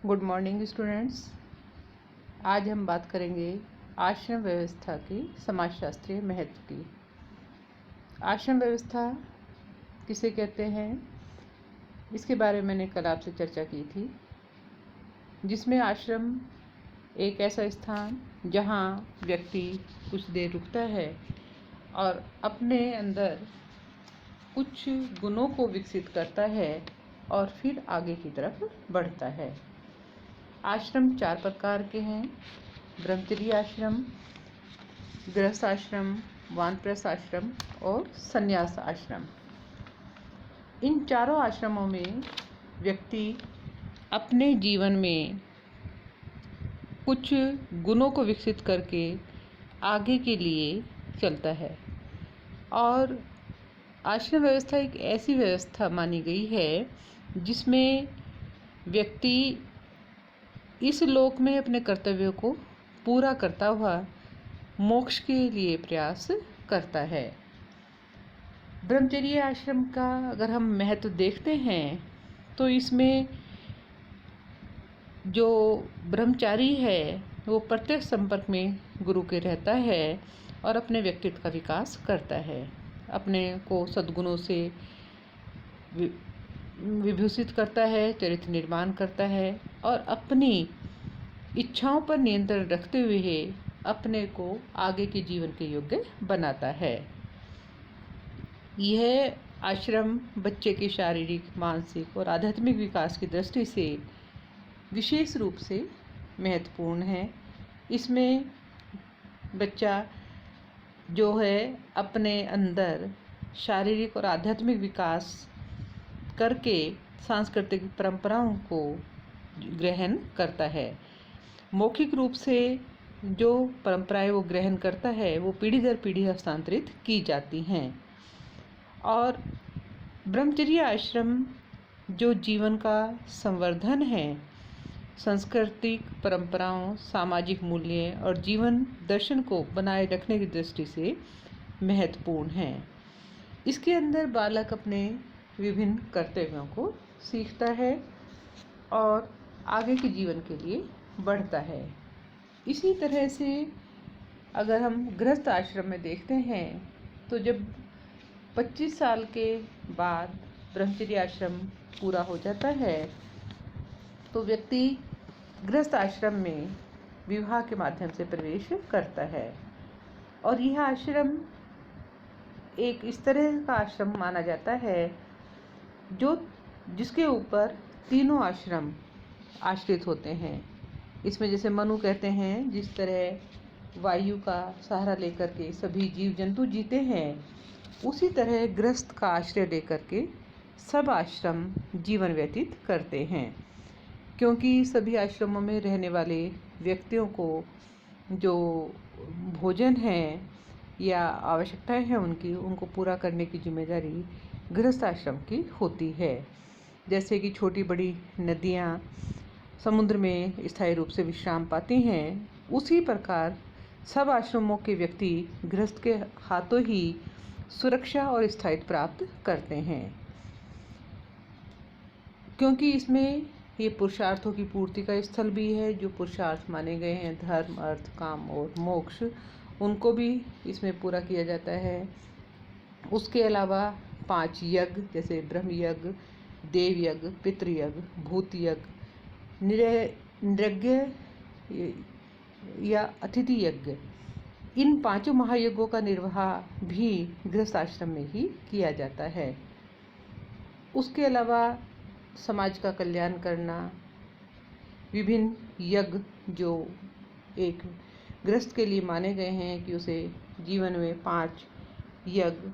Good morning students. आज हम बात करेंगे आश्रम व्यवस्था की समाजशास्त्रीय महत्व की। आश्रम व्यवस्था किसे कहते हैं, इसके बारे में मैंने कल आपसे चर्चा की थी, जिसमें आश्रम एक ऐसा स्थान जहाँ व्यक्ति कुछ देर रुकता है और अपने अंदर कुछ गुणों को विकसित करता है और फिर आगे की तरफ बढ़ता है। आश्रम 4 प्रकार के हैं: ब्रह्मचर्य आश्रम, गृहस्थ आश्रम, वानप्रस्थ आश्रम और संन्यास आश्रम। इन चारों आश्रमों में व्यक्ति अपने जीवन में कुछ गुणों को विकसित करके आगे के लिए चलता है। और आश्रम व्यवस्था एक ऐसी व्यवस्था मानी गई है जिसमें व्यक्ति इस लोक में अपने कर्तव्यों को पूरा करता हुआ मोक्ष के लिए प्रयास करता है। ब्रह्मचर्य आश्रम का अगर हम महत्व देखते हैं तो इसमें जो ब्रह्मचारी है वो प्रत्यक्ष संपर्क में गुरु के रहता है और अपने व्यक्तित्व का विकास करता है, अपने को सद्गुणों से विभूषित करता है, चरित्र निर्माण करता है और अपनी इच्छाओं पर नियंत्रण रखते हुए अपने को आगे के जीवन के योग्य बनाता है। यह आश्रम बच्चे के शारीरिक, मानसिक और आध्यात्मिक विकास की दृष्टि से विशेष रूप से महत्वपूर्ण है। इसमें बच्चा जो है अपने अंदर शारीरिक और आध्यात्मिक विकास करके सांस्कृतिक परंपराओं को ग्रहण करता है। मौखिक रूप से जो परंपराएं वो ग्रहण करता है वो पीढ़ी दर पीढ़ी हस्तांतरित की जाती हैं। और ब्रह्मचर्य आश्रम जो जीवन का संवर्धन है, सांस्कृतिक परंपराओं, सामाजिक मूल्य और जीवन दर्शन को बनाए रखने की दृष्टि से महत्वपूर्ण है। इसके अंदर बालक अपने विभिन्न कर्तव्यों को सीखता है और आगे के जीवन के लिए बढ़ता है। इसी तरह से अगर हम गृहस्थ आश्रम में देखते हैं तो जब 25 साल के बाद ब्रह्मचर्य आश्रम पूरा हो जाता है तो व्यक्ति गृहस्थ आश्रम में विवाह के माध्यम से प्रवेश करता है। और यह आश्रम एक इस तरह का आश्रम माना जाता है जिसके ऊपर तीनों आश्रम आश्रित होते हैं। इसमें जैसे मनु कहते हैं, जिस तरह वायु का सहारा लेकर के सभी जीव जंतु जीते हैं, उसी तरह गृहस्थ का आश्रय लेकर के सब आश्रम जीवन व्यतीत करते हैं। क्योंकि सभी आश्रमों में रहने वाले व्यक्तियों को जो भोजन है या आवश्यकताएं हैं उनको पूरा करने की जिम्मेदारी गृहस्थ आश्रम की होती है। जैसे कि छोटी बड़ी नदियाँ समुद्र में स्थायी रूप से विश्राम पाती हैं, उसी प्रकार सब आश्रमों के व्यक्ति गृहस्थ के हाथों ही सुरक्षा और स्थायित्व प्राप्त करते हैं। क्योंकि इसमें ये पुरुषार्थों की पूर्ति का स्थल भी है। जो पुरुषार्थ माने गए हैं, धर्म, अर्थ, काम और मोक्ष, उनको भी इसमें पूरा किया जाता है। उसके अलावा 5 यज्ञ जैसे ब्रह्म यज्ञ, देव यज्ञ, पितृयज्ञ, भूत यज्ञ, नृज्ञ या अतिथि यज्ञ, इन 5 महायज्ञों का निर्वाह भी गृहस्थ आश्रम में ही किया जाता है। उसके अलावा समाज का कल्याण करना, विभिन्न यज्ञ जो एक गृहस्थ के लिए माने गए हैं कि उसे जीवन में 5 यज्ञ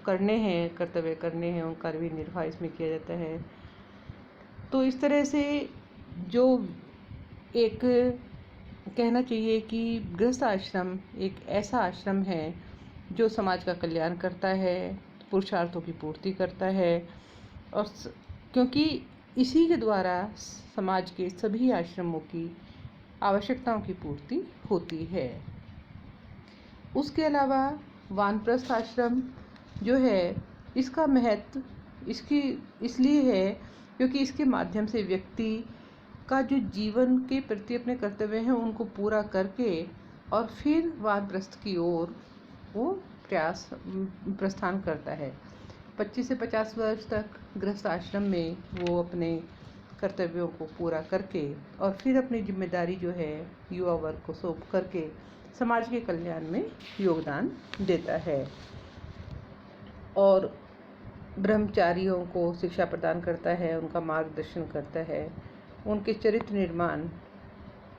करने हैं, कर्तव्य करने हैं, उनका भी निर्वाह इसमें किया जाता है। तो इस तरह से जो एक कहना चाहिए कि गृहस्थ आश्रम एक ऐसा आश्रम है जो समाज का कल्याण करता है, पुरुषार्थों की पूर्ति करता है और क्योंकि इसी के द्वारा समाज के सभी आश्रमों की आवश्यकताओं की पूर्ति होती है। उसके अलावा वानप्रस्थ आश्रम जो है, इसका महत्व इसलिए है क्योंकि इसके माध्यम से व्यक्ति का जो जीवन के प्रति अपने कर्तव्य हैं उनको पूरा करके और फिर वानप्रस्थ की ओर वो प्रस्थान करता है। 25 से 50 वर्ष तक गृहस्थ आश्रम में वो अपने कर्तव्यों को पूरा करके और फिर अपनी जिम्मेदारी जो है युवा वर्ग को सौंप करके समाज के कल्याण में योगदान देता है और ब्रह्मचारियों को शिक्षा प्रदान करता है, उनका मार्गदर्शन करता है, उनके चरित्र निर्माण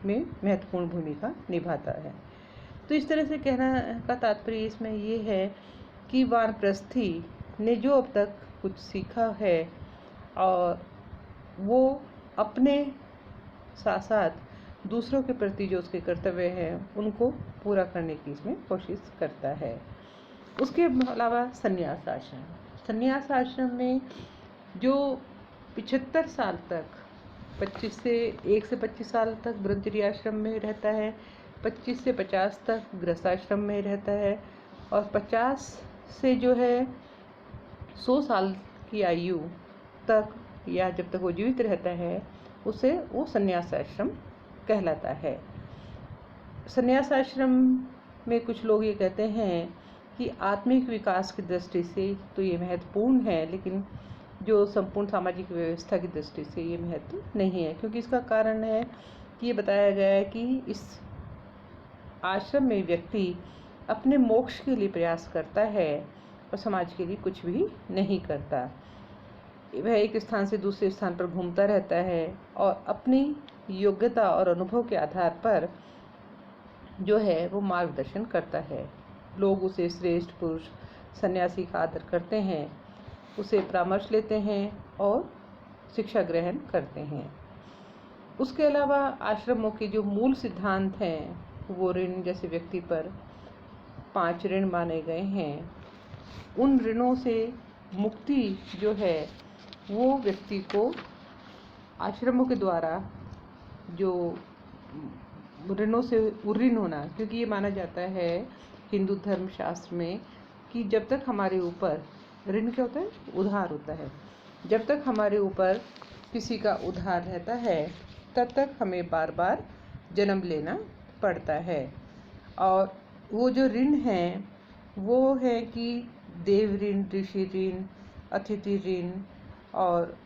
में महत्वपूर्ण भूमिका निभाता है। तो इस तरह से कहना का तात्पर्य इसमें ये है कि वानप्रस्थी ने जो अब तक कुछ सीखा है और वो अपने साथ साथ दूसरों के प्रति जो उसके कर्तव्य हैं उनको पूरा करने की इसमें कोशिश करता है। उसके अलावा संन्यास आश्रम में जो 75 साल तक 1 से 25 साल तक ब्रह्मचर्य आश्रम में रहता है, 25 से 50 तक गृहस्थाश्रम में रहता है और 50 से जो है 100 साल की आयु तक या जब तक वो जीवित रहता है उसे वो संन्यास आश्रम कहलाता है। संन्यास आश्रम में कुछ लोग ये कहते हैं कि आत्मिक विकास की दृष्टि से तो ये महत्वपूर्ण है, लेकिन जो संपूर्ण सामाजिक व्यवस्था की दृष्टि से ये महत्व नहीं है, क्योंकि इसका कारण है कि ये बताया गया है कि इस आश्रम में व्यक्ति अपने मोक्ष के लिए प्रयास करता है और समाज के लिए कुछ भी नहीं करता। वह एक स्थान से दूसरे स्थान पर घूमता रहता है और अपनी योग्यता और अनुभव के आधार पर जो है वो मार्गदर्शन करता है। लोग उसे श्रेष्ठ पुरुष सन्यासी का आदर करते हैं, उसे परामर्श लेते हैं और शिक्षा ग्रहण करते हैं। उसके अलावा आश्रमों के जो मूल सिद्धांत हैं वो ऋण जैसे व्यक्ति पर 5 ऋण माने गए हैं। उन ऋणों से मुक्ति जो है वो व्यक्ति को आश्रमों के द्वारा जो ऋणों से उऋण होना, क्योंकि ये माना जाता है हिंदू धर्म शास्त्र में कि जब तक हमारे ऊपर ऋण क्या होता है, उधार होता है, जब तक हमारे ऊपर किसी का उधार रहता है तब तक हमें बार बार जन्म लेना पड़ता है। और वो जो ऋण हैं वो है कि देव ऋण, ऋषि ऋण, अतिथि ऋण और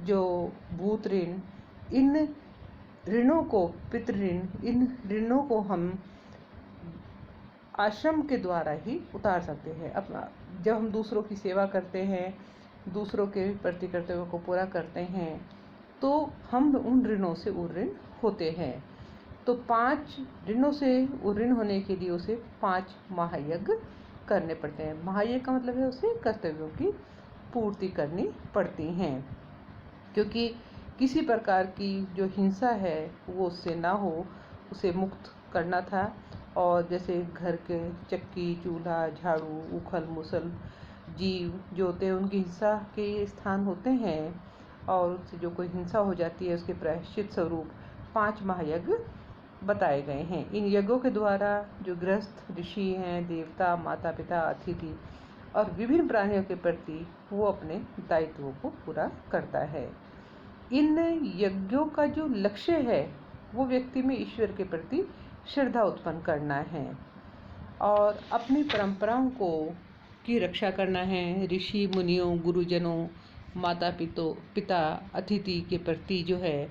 जो भूत ऋण, इन ऋणों को पितृ ऋण, इन ऋणों को हम आश्रम के द्वारा ही उतार सकते हैं। अब जब हम दूसरों की सेवा करते हैं, दूसरों के प्रति कर्तव्यों को पूरा करते हैं तो हम उन ऋणों से उऋण होते हैं। तो 5 ऋणों से उऋण होने के लिए उसे 5 महायज्ञ करने पड़ते हैं। महायज्ञ का मतलब है उसे कर्तव्यों की पूर्ति करनी पड़ती हैं, क्योंकि किसी प्रकार की जो हिंसा है वो उससे ना हो, उसे मुक्त करना था। और जैसे घर के चक्की, चूल्हा, झाड़ू, उखल मुसल जीव जो होते हैं उनकी हिंसा के स्थान होते हैं और उससे जो कोई हिंसा हो जाती है उसके प्रायश्चित स्वरूप 5 महायज्ञ बताए गए हैं। इन यज्ञों के द्वारा जो गृहस्थ ऋषि हैं, देवता, माता पिता, अतिथि और विभिन्न प्राणियों के प्रति वो अपने दायित्वों को पूरा करता है। इन यज्ञों का जो लक्ष्य है वो व्यक्ति में ईश्वर के प्रति श्रद्धा उत्पन्न करना है और अपनी परंपराओं को की रक्षा करना है। ऋषि मुनियों, गुरुजनों, माता पिता, अतिथि के प्रति जो है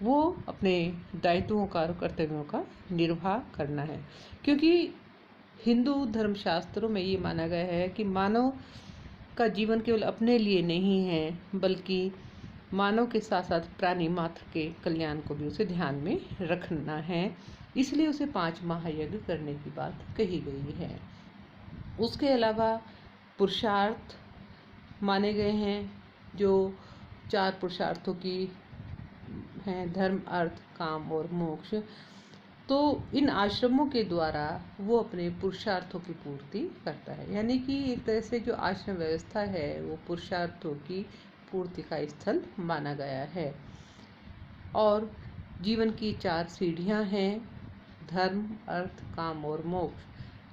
वो अपने दायित्वों का और कर्तव्यों का निर्वाह करना है, क्योंकि हिंदू धर्मशास्त्रों में ये माना गया है कि मानव का जीवन केवल अपने लिए नहीं है, बल्कि मानव के साथ साथ प्राणी मात्र के कल्याण को भी उसे ध्यान में रखना है। इसलिए उसे 5 महायज्ञ करने की बात कही गई है। उसके अलावा पुरुषार्थ माने गए हैं, जो 4 पुरुषार्थों की हैं, धर्म, अर्थ, काम और मोक्ष। तो इन आश्रमों के द्वारा वो अपने पुरुषार्थों की पूर्ति करता है, यानी कि एक तरह से जो आश्रम व्यवस्था है वो पुरुषार्थों की पूर्ति का स्थल माना गया है। और जीवन की 4 सीढ़ियां हैं, धर्म, अर्थ, काम और मोक्ष,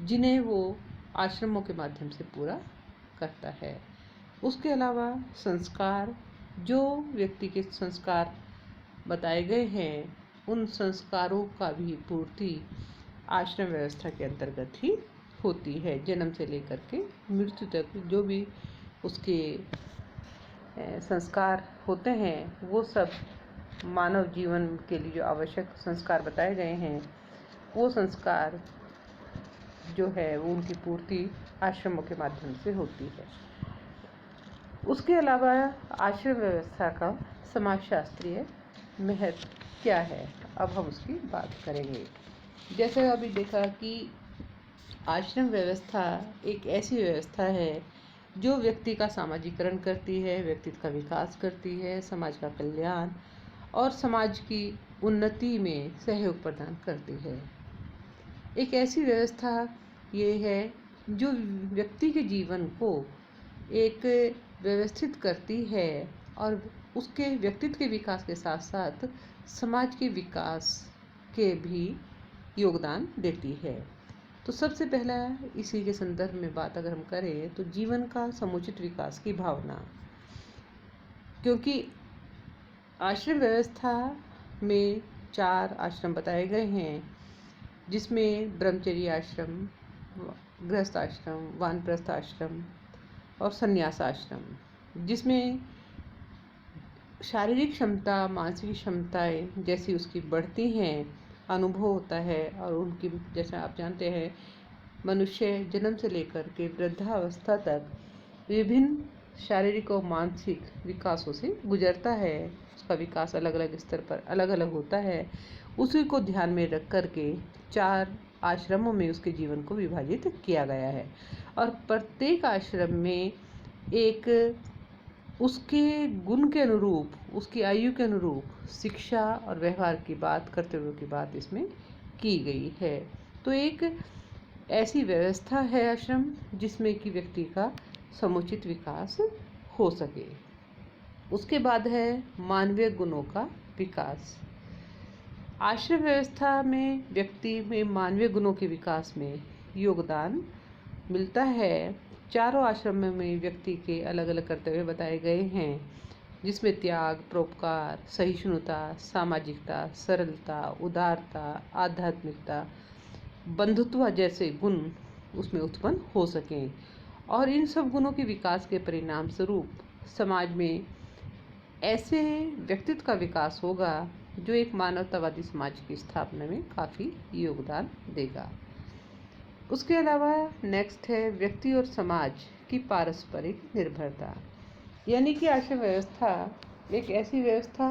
जिन्हें वो आश्रमों के माध्यम से पूरा करता है। उसके अलावा संस्कार, जो व्यक्ति के संस्कार बताए गए हैं उन संस्कारों का भी पूर्ति आश्रम व्यवस्था के अंतर्गत ही होती है। जन्म से लेकर के मृत्यु तक जो भी उसके संस्कार होते हैं वो सब मानव जीवन के लिए जो आवश्यक संस्कार बताए गए हैं वो संस्कार जो है वो उनकी पूर्ति आश्रमों के माध्यम से होती है। उसके अलावा आश्रम व्यवस्था का समाजशास्त्रीय महत्व क्या है, अब हम उसकी बात करेंगे। जैसे अभी देखा कि आश्रम व्यवस्था एक ऐसी व्यवस्था है जो व्यक्ति का सामाजिकरण करती है, व्यक्तित्व का विकास करती है, समाज का कल्याण और समाज की उन्नति में सहयोग प्रदान करती है। एक ऐसी व्यवस्था ये है जो व्यक्ति के जीवन को एक व्यवस्थित करती है और उसके व्यक्तित्व के विकास के साथ साथ समाज के विकास के भी योगदान देती है। तो सबसे पहला इसी के संदर्भ में बात अगर हम करें तो जीवन का समुचित विकास की भावना, क्योंकि आश्रम व्यवस्था में 4 आश्रम बताए गए हैं जिसमें ब्रह्मचर्य आश्रम, गृहस्थ आश्रम, वानप्रस्थ आश्रम और संन्यास आश्रम, जिसमें शारीरिक क्षमता, मानसिक क्षमताएं जैसी उसकी बढ़ती हैं, अनुभव होता है और उनकी, जैसा आप जानते हैं, मनुष्य जन्म से लेकर के वृद्धावस्था तक विभिन्न शारीरिक और मानसिक विकासों से गुजरता है। उसका विकास अलग अलग स्तर पर अलग अलग होता है। उसी को ध्यान में रख कर के 4 आश्रमों में उसके जीवन को विभाजित किया गया है और प्रत्येक आश्रम में एक उसके गुण के अनुरूप, उसकी आयु के अनुरूप शिक्षा और व्यवहार की बात, कर्तव्यों की बात इसमें की गई है। तो एक ऐसी व्यवस्था है आश्रम जिसमें कि व्यक्ति का समुचित विकास हो सके। उसके बाद है मानवीय गुणों का विकास। आश्रम व्यवस्था में व्यक्ति में मानवीय गुणों के विकास में योगदान मिलता है। चारों आश्रमों में व्यक्ति के अलग अलग कर्तव्य बताए गए हैं जिसमें त्याग, परोपकार, सहिष्णुता, सामाजिकता, सरलता, उदारता, आध्यात्मिकता, बंधुत्व जैसे गुण उसमें उत्पन्न हो सकें और इन सब गुणों के विकास के परिणाम स्वरूप समाज में ऐसे व्यक्तित्व का विकास होगा जो एक मानवतावादी समाज की स्थापना में काफ़ी योगदान देगा। उसके अलावा नेक्स्ट है व्यक्ति और समाज की पारस्परिक निर्भरता, यानी कि आश्रम व्यवस्था एक ऐसी व्यवस्था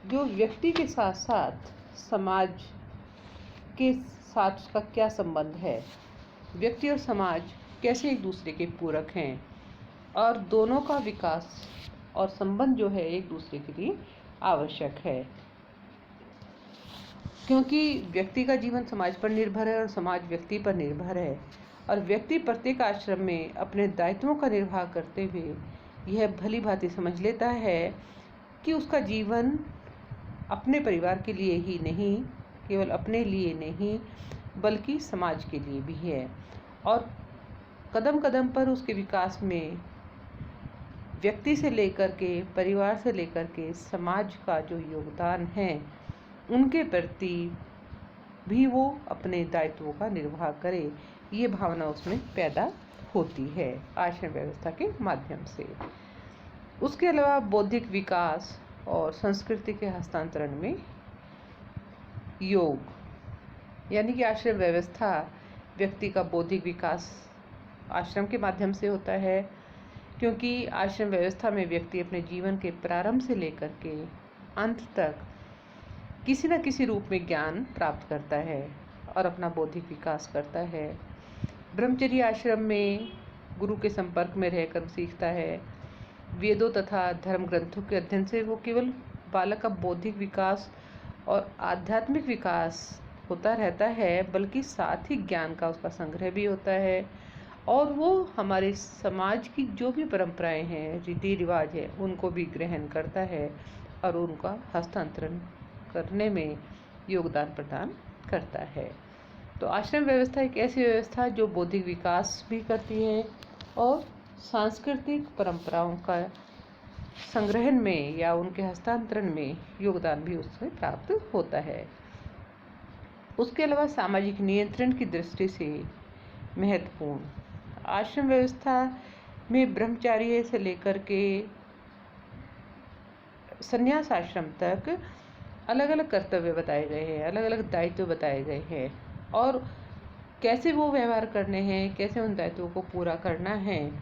जो व्यक्ति के साथ साथ समाज के साथ उसका क्या संबंध है, व्यक्ति और समाज कैसे एक दूसरे के पूरक हैं और दोनों का विकास और संबंध जो है एक दूसरे के लिए आवश्यक है, क्योंकि व्यक्ति का जीवन समाज पर निर्भर है और समाज व्यक्ति पर निर्भर है और व्यक्ति प्रत्येक आश्रम में अपने दायित्वों का निर्वाह करते हुए यह भली भांति समझ लेता है कि उसका जीवन अपने परिवार के लिए ही नहीं, केवल अपने लिए नहीं बल्कि समाज के लिए भी है और कदम कदम पर उसके विकास में व्यक्ति से लेकर के, परिवार से लेकर के समाज का जो योगदान है उनके प्रति भी वो अपने दायित्वों का निर्वाह करे, ये भावना उसमें पैदा होती है आश्रम व्यवस्था के माध्यम से। उसके अलावा बौद्धिक विकास और संस्कृति के हस्तांतरण में योग, यानी कि आश्रम व्यवस्था व्यक्ति का बौद्धिक विकास आश्रम के माध्यम से होता है, क्योंकि आश्रम व्यवस्था में व्यक्ति अपने जीवन के प्रारंभ से लेकर के अंत तक किसी न किसी रूप में ज्ञान प्राप्त करता है और अपना बौद्धिक विकास करता है। ब्रह्मचर्य आश्रम में गुरु के संपर्क में रहकर सीखता है। वेदों तथा धर्म ग्रंथों के अध्ययन से वो केवल बालक का बौद्धिक विकास और आध्यात्मिक विकास होता रहता है, बल्कि साथ ही ज्ञान का उसका संग्रह भी होता है और वो हमारे समाज की जो भी परंपराएं हैं, रीति रिवाज है, उनको भी ग्रहण करता है और उनका हस्तांतरण करने में योगदान प्रदान करता है। तो आश्रम व्यवस्था एक ऐसी व्यवस्था जो बौद्धिक विकास भी करती है और सांस्कृतिक परंपराओं का संग्रहण में या उनके हस्तांतरण में योगदान भी उससे प्राप्त होता है। उसके अलावा सामाजिक नियंत्रण की दृष्टि से महत्वपूर्ण आश्रम व्यवस्था में ब्रह्मचार्य से लेकर के संन्यास आश्रम तक अलग अलग कर्तव्य बताए गए हैं, अलग अलग दायित्व बताए गए हैं और कैसे वो व्यवहार करने हैं, कैसे उन दायित्वों को पूरा करना है,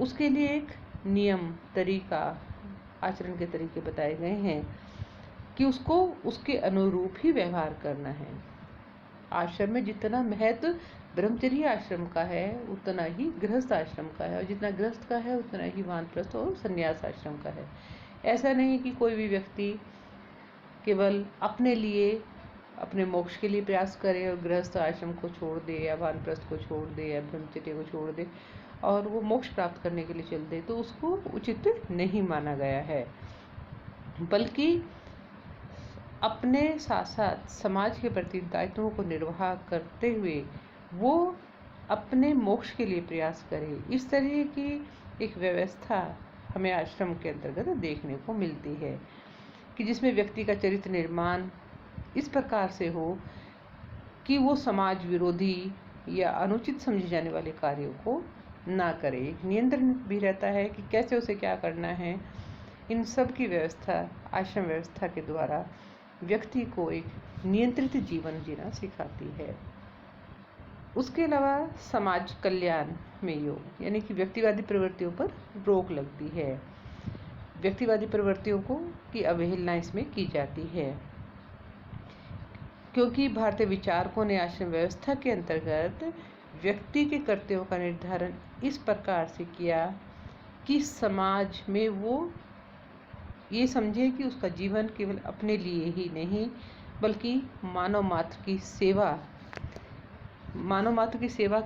उसके लिए एक नियम, तरीका, आचरण के तरीके बताए गए हैं कि उसको उसके अनुरूप ही व्यवहार करना है। आश्रम में जितना महत्व ब्रह्मचर्य आश्रम का है उतना ही गृहस्थ आश्रम का है, और जितना गृहस्थ का है उतना ही वानप्रस्थ और संन्यास आश्रम का है। ऐसा नहीं कि कोई भी व्यक्ति केवल अपने लिए, अपने मोक्ष के लिए प्रयास करे और गृहस्थ आश्रम को छोड़ दे या वानप्रस्थ को छोड़ दे या ब्रह्मचर्य को छोड़ दे और वो मोक्ष प्राप्त करने के लिए चल दे, तो उसको उचित नहीं माना गया है। बल्कि अपने साथ साथ समाज के प्रति दायित्वों को निर्वाह करते हुए वो अपने मोक्ष के लिए प्रयास करे। इस तरह की एक व्यवस्था हमें आश्रम के अंतर्गत देखने को मिलती है कि जिसमें व्यक्ति का चरित्र निर्माण इस प्रकार से हो कि वो समाज विरोधी या अनुचित समझे जाने वाले कार्यों को ना करे। एक नियंत्रण भी रहता है कि कैसे उसे क्या करना है। इन सब की व्यवस्था आश्रम व्यवस्था के द्वारा व्यक्ति को एक नियंत्रित जीवन जीना सिखाती है। उसके अलावा समाज कल्याण में योग यानी कि व्यक्तिवादी प्रवृत्तियों पर रोक लगती है। व्यक्तिवादी प्रवृत्तियों को की अवहेलना इसमें की जाती है, क्योंकि भारतीय विचारकों ने आश्रम व्यवस्था के अंतर्गत व्यक्ति के कर्तव्यों का निर्धारण इस प्रकार से किया कि समाज में वो ये समझे कि उसका जीवन केवल अपने लिए ही नहीं बल्कि मानव मात्र की सेवा